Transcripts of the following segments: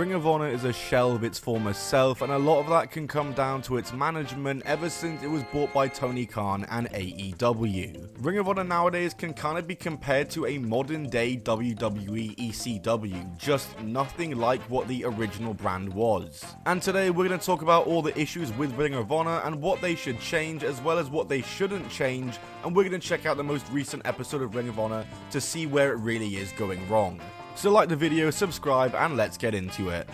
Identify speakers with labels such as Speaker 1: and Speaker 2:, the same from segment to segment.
Speaker 1: Ring of Honor is a shell of its former self, and a lot of that can come down to its management ever since it was bought by Tony Khan and AEW. Ring of Honor nowadays can kind of be compared to a modern day WWE ECW, just nothing like what the original brand was. And today we're going to talk about all the issues with Ring of Honor and what they should change as well as what they shouldn't change, and we're going to check out the most recent episode of Ring of Honor to see where it really is going wrong. So like the video, subscribe, and let's get into it.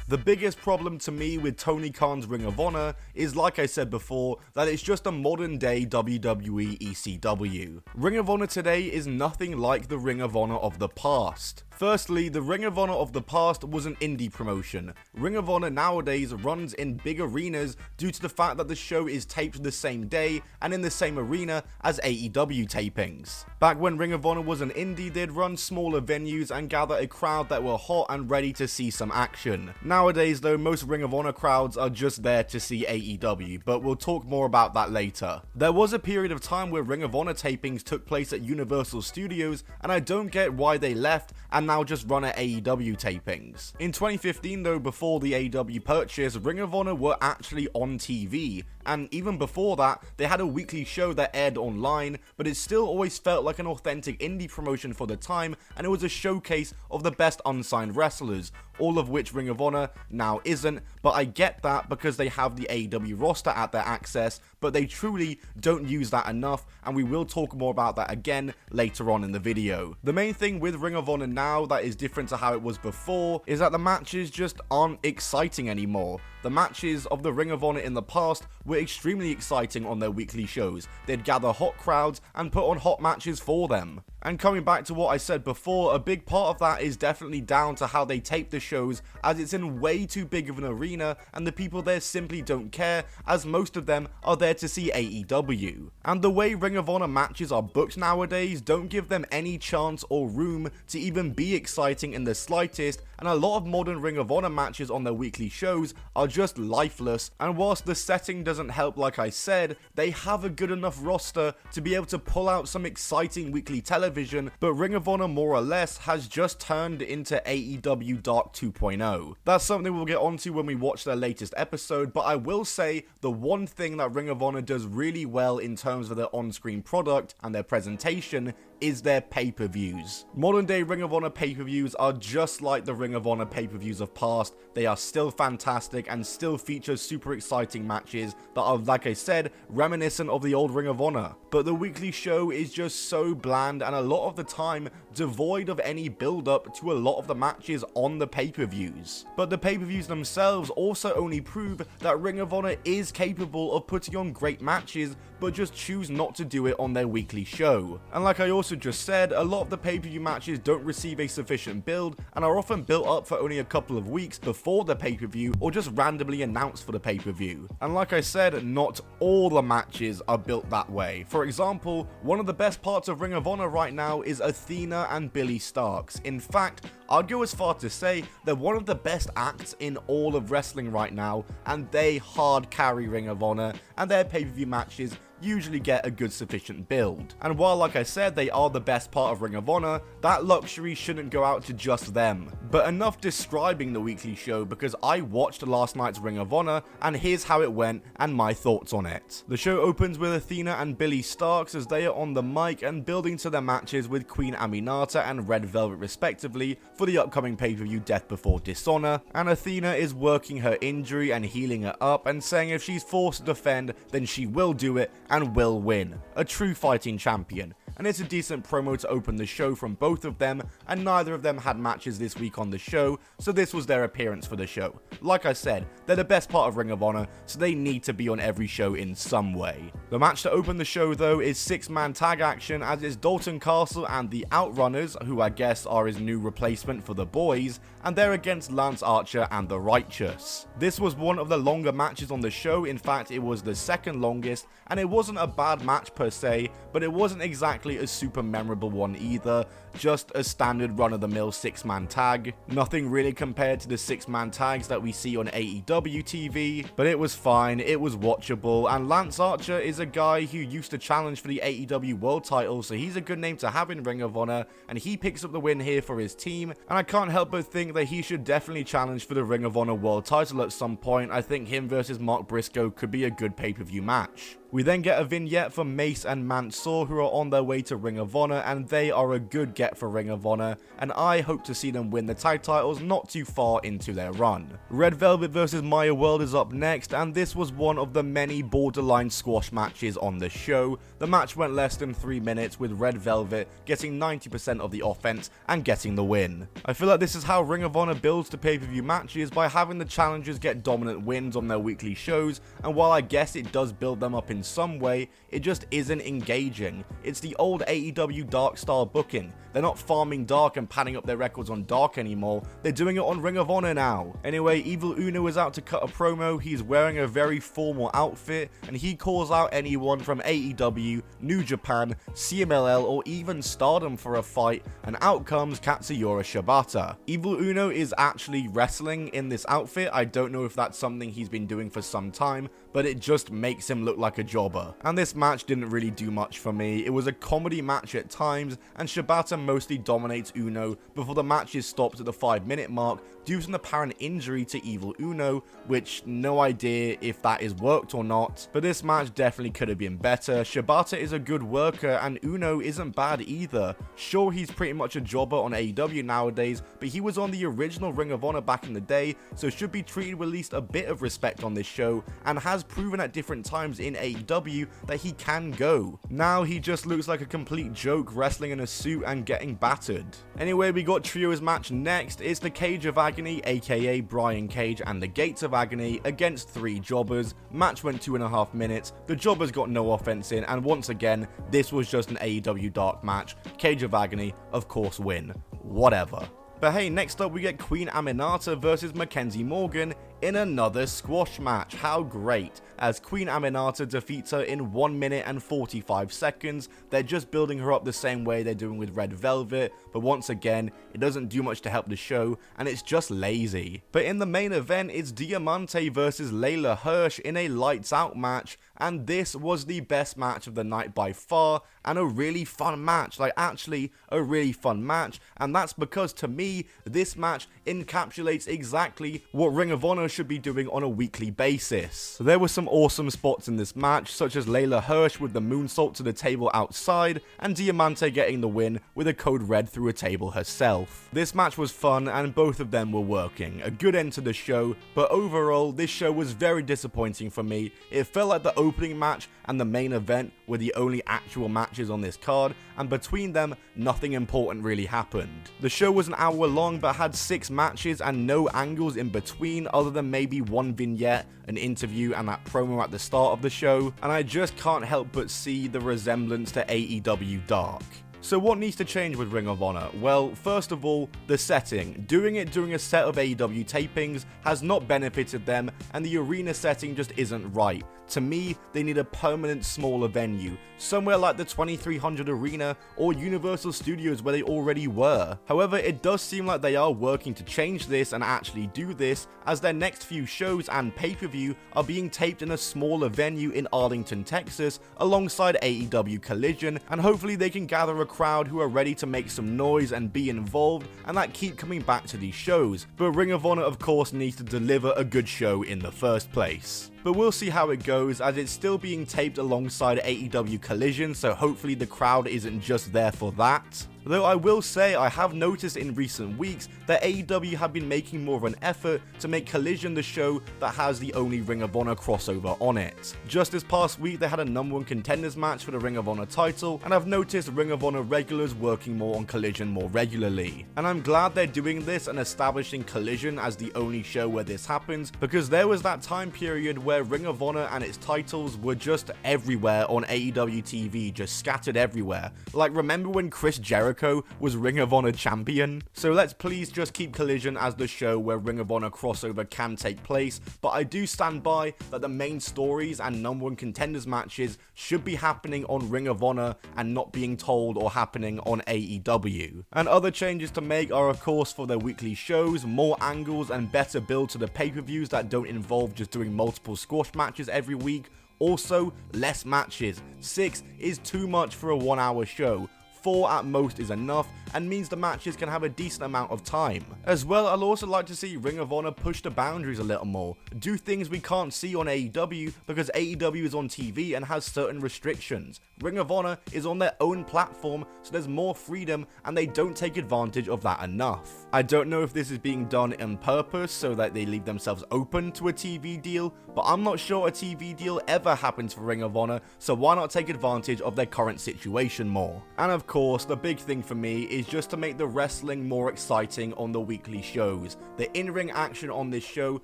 Speaker 1: The biggest problem to me with Tony Khan's Ring of Honor is, like I said before, that it's just a modern day WWE ECW. Ring of Honor today is nothing like the Ring of Honor of the past. Firstly, the Ring of Honor of the past was an indie promotion. Ring of Honor nowadays runs in big arenas due to the fact that the show is taped the same day and in the same arena as AEW tapings. Back when Ring of Honor was an indie, they'd run smaller venues and gather a crowd that were hot and ready to see some action. Nowadays though, most Ring of Honor crowds are just there to see AEW, but we'll talk more about that later. There was a period of time where Ring of Honor tapings took place at Universal Studios, and I don't get why they left and now just run at AEW tapings. In 2015 though, before the AEW purchase, Ring of Honor were actually on TV, and even before that, they had a weekly show that aired online, but it still always felt like an authentic indie promotion for the time, and it was a showcase of the best unsigned wrestlers, all of which Ring of Honor now isn't, but I get that because they have the AEW roster at their access, but they truly don't use that enough, and we will talk more about that again later on in the video. The main thing with Ring of Honor now that is different to how it was before is that the matches just aren't exciting anymore. The matches of the Ring of Honor in the past were extremely exciting on their weekly shows. They'd gather hot crowds and put on hot matches for them. And coming back to what I said before, a big part of that is definitely down to how they tape the shows, as it's in way too big of an arena and the people there simply don't care, as most of them are there to see AEW. And the way Ring of Honor matches are booked nowadays don't give them any chance or room to even be exciting in the slightest, and a lot of modern Ring of Honor matches on their weekly shows are just lifeless, and whilst the setting doesn't help like I said, they have a good enough roster to be able to pull out some exciting weekly television, but Ring of Honor more or less has just turned into AEW Dark 2.0. That's something we'll get onto when we watch their latest episode, but I will say the one thing that Ring of Honor does really well in terms of their on-screen product and their presentation is their pay-per-views. Modern day Ring of Honor pay-per-views are just like the Ring of Honor pay-per-views of past. They are still fantastic and still feature super exciting matches that are, like I said, reminiscent of the old Ring of Honor. But the weekly show is just so bland and a lot of the time devoid of any build-up to a lot of the matches on the pay-per-views. But the pay-per-views themselves also only prove that Ring of Honor is capable of putting on great matches, but just choose not to do it on their weekly show. And like I also just said, a lot of the pay-per-view matches don't receive a sufficient build and are often built up for only a couple of weeks before the pay-per-view or just randomly announced for the pay-per-view. And like I said, not all the matches are built that way. For example, one of the best parts of Ring of Honor right now is Athena and Billie Starkz. In fact, I'd go as far to say they're one of the best acts in all of wrestling right now, and they hard carry Ring of Honor, and their pay-per-view matches usually get a good sufficient build. And while like I said they are the best part of Ring of Honor, that luxury shouldn't go out to just them. But enough describing the weekly show, because I watched last night's Ring of Honor and here's how it went and my thoughts on it. The show opens with Athena and Billie Starkz as they are on the mic and building to their matches with Queen Aminata and Red Velvet respectively for the upcoming pay-per-view Death Before Dishonor, and Athena is working her injury and healing her up and saying if she's forced to defend then she will do it and will win. A true fighting champion. And it's a decent promo to open the show from both of them, and neither of them had matches this week on the show, so this was their appearance for the show. Like I said, they're the best part of Ring of Honor, so they need to be on every show in some way. The match to open the show though is 6-man tag action, as it's Dalton Castle and the Outrunners, who I guess are his new replacement for the Boys, and they're against Lance Archer and the Righteous. This was one of the longer matches on the show. In fact, it was the second longest, and it wasn't a bad match per se, but it wasn't exactly a super memorable one either, just a standard run-of-the-mill 6-man tag. Nothing really compared to the 6-man tags that we see on AEW TV, but it was fine, it was watchable, and Lance Archer is a guy who used to challenge for the AEW World title, so he's a good name to have in Ring of Honor, and he picks up the win here for his team, and I can't help but think that he should definitely challenge for the Ring of Honor World title at some point. I think him versus Mark Briscoe could be a good pay-per-view match. We then get a vignette from Mace and Mansoor, who are on their way to Ring of Honor, and they are a good get for Ring of Honor, and I hope to see them win the tag titles not too far into their run. Red Velvet versus Maya World is up next, and this was one of the many borderline squash matches on the show. The match went less than 3 minutes, with Red Velvet getting 90% of the offense and getting the win. I feel like this is how Ring of Honor builds to pay-per-view matches, by having the challengers get dominant wins on their weekly shows, and while I guess it does build them up in some way, it just isn't engaging. It's the old AEW Dark style booking. They're not farming Dark and padding up their records on Dark anymore, they're doing it on Ring of Honor now. Anyway, Evil Uno is out to cut a promo. He's wearing a very formal outfit, and he calls out anyone from AEW, New Japan, CMLL, or even Stardom for a fight, and out comes Katsuyori Shibata. Evil Uno is actually wrestling in this outfit. I don't know if that's something he's been doing for some time, but it just makes him look like a jobber. And this match didn't really do much for me. It was a comedy match at times, and Shibata mostly dominates Uno before the match is stopped at the 5-minute mark due to an apparent injury to Evil Uno, which no idea if that is worked or not, but this match definitely could have been better. Shibata is a good worker, and Uno isn't bad either. Sure, he's pretty much a jobber on AEW nowadays, but he was on the original Ring of Honor back in the day, so should be treated with at least a bit of respect on this show, and has proven at different times in AEW that he can go. Now he just looks like a complete joke wrestling in a suit and getting battered. Anyway, we got Trios match next. It's the Cage of Agony, aka Brian Cage, and the Gates of Agony against 3 jobbers. Match went 2.5 minutes. The jobbers got no offense in, and once again, this was just an AEW Dark match. Cage of Agony, of course, win. Whatever. But hey, next up we get Queen Aminata versus Mackenzie Morgan in another squash match. How great, as Queen Aminata defeats her in 1 minute and 45 seconds. They're just building her up the same way they're doing with Red Velvet, but once again, it doesn't do much to help the show, and it's just lazy. But in the main event, it's Diamante versus Layla Hirsch in a lights out match, and this was the best match of the night by far, and a really fun match, like actually a really fun match, and that's because to me, this match encapsulates exactly what Ring of Honor should be doing on a weekly basis. There were some awesome spots in this match, such as Layla Hirsch with the moonsault to the table outside, and Diamante getting the win with a code red through a table herself. This match was fun, and both of them were working. A good end to the show, but overall, this show was very disappointing for me. It felt like the opening match and the main event were the only actual matches on this card, and between them, nothing important really happened. The show was an hour long, but had 6 matches and no angles in between, other than maybe one vignette, an interview, and that promo at the start of the show, and I just can't help but see the resemblance to AEW Dark. So what needs to change with Ring of Honor? Well, first of all, the setting. Doing it during a set of AEW tapings has not benefited them, and the arena setting just isn't right. To me, they need a permanent smaller venue, somewhere like the 2300 Arena or Universal Studios where they already were. However, it does seem like they are working to change this and actually do this, as their next few shows and pay-per-view are being taped in a smaller venue in Arlington, Texas, alongside AEW Collision, and hopefully they can gather a crowd who are ready to make some noise and be involved, and that keep coming back to these shows. But Ring of Honor, of course, needs to deliver a good show in the first place. But we'll see how it goes, as it's still being taped alongside AEW Collision, so hopefully the crowd isn't just there for that. Though I will say, I have noticed in recent weeks that AEW have been making more of an effort to make Collision the show that has the only Ring of Honor crossover on it. Just this past week, they had a number 1 contenders match for the Ring of Honor title, and I've noticed Ring of Honor regulars working more on Collision more regularly. And I'm glad they're doing this and establishing Collision as the only show where this happens, because there was that time period where Ring of Honor and its titles were just everywhere on AEW TV, just scattered everywhere. Like, remember when Chris Jericho was Ring of Honor champion? So let's please just keep Collision as the show where Ring of Honor crossover can take place, but I do stand by that the main stories and number 1 contenders matches should be happening on Ring of Honor and not being told or happening on AEW. And other changes to make are, of course, for their weekly shows, more angles and better build to the pay-per-views that don't involve just doing multiple squash matches every week. Also, less matches. 6 is too much for a 1-hour show. 4 at most is enough and means the matches can have a decent amount of time. As well, I'd also like to see Ring of Honor push the boundaries a little more, do things we can't see on AEW because AEW is on TV and has certain restrictions. Ring of Honor is on their own platform, so there's more freedom and they don't take advantage of that enough. I don't know if this is being done on purpose so that they leave themselves open to a TV deal, but I'm not sure a TV deal ever happens for Ring of Honor, so why not take advantage of their current situation more? And of course, the big thing for me is just to make the wrestling more exciting on the weekly shows. The in-ring action on this show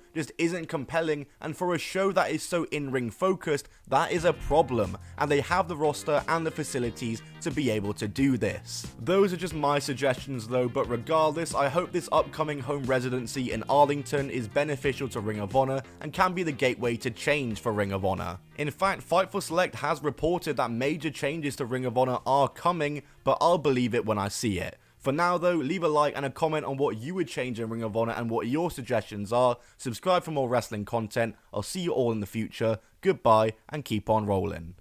Speaker 1: just isn't compelling, and for a show that is so in-ring focused, that is a problem, and they have the roster and the facilities to be able to do this. Those are just my suggestions though, but regardless, I hope this upcoming home residency in Arlington is beneficial to Ring of Honor and can be the gateway to change for Ring of Honor. In fact, Fightful Select has reported that major changes to Ring of Honor are coming, but I'll believe it when I see it. For now though, leave a like and a comment on what you would change in Ring of Honor and what your suggestions are. Subscribe for more wrestling content. I'll see you all in the future. Goodbye and keep on rolling.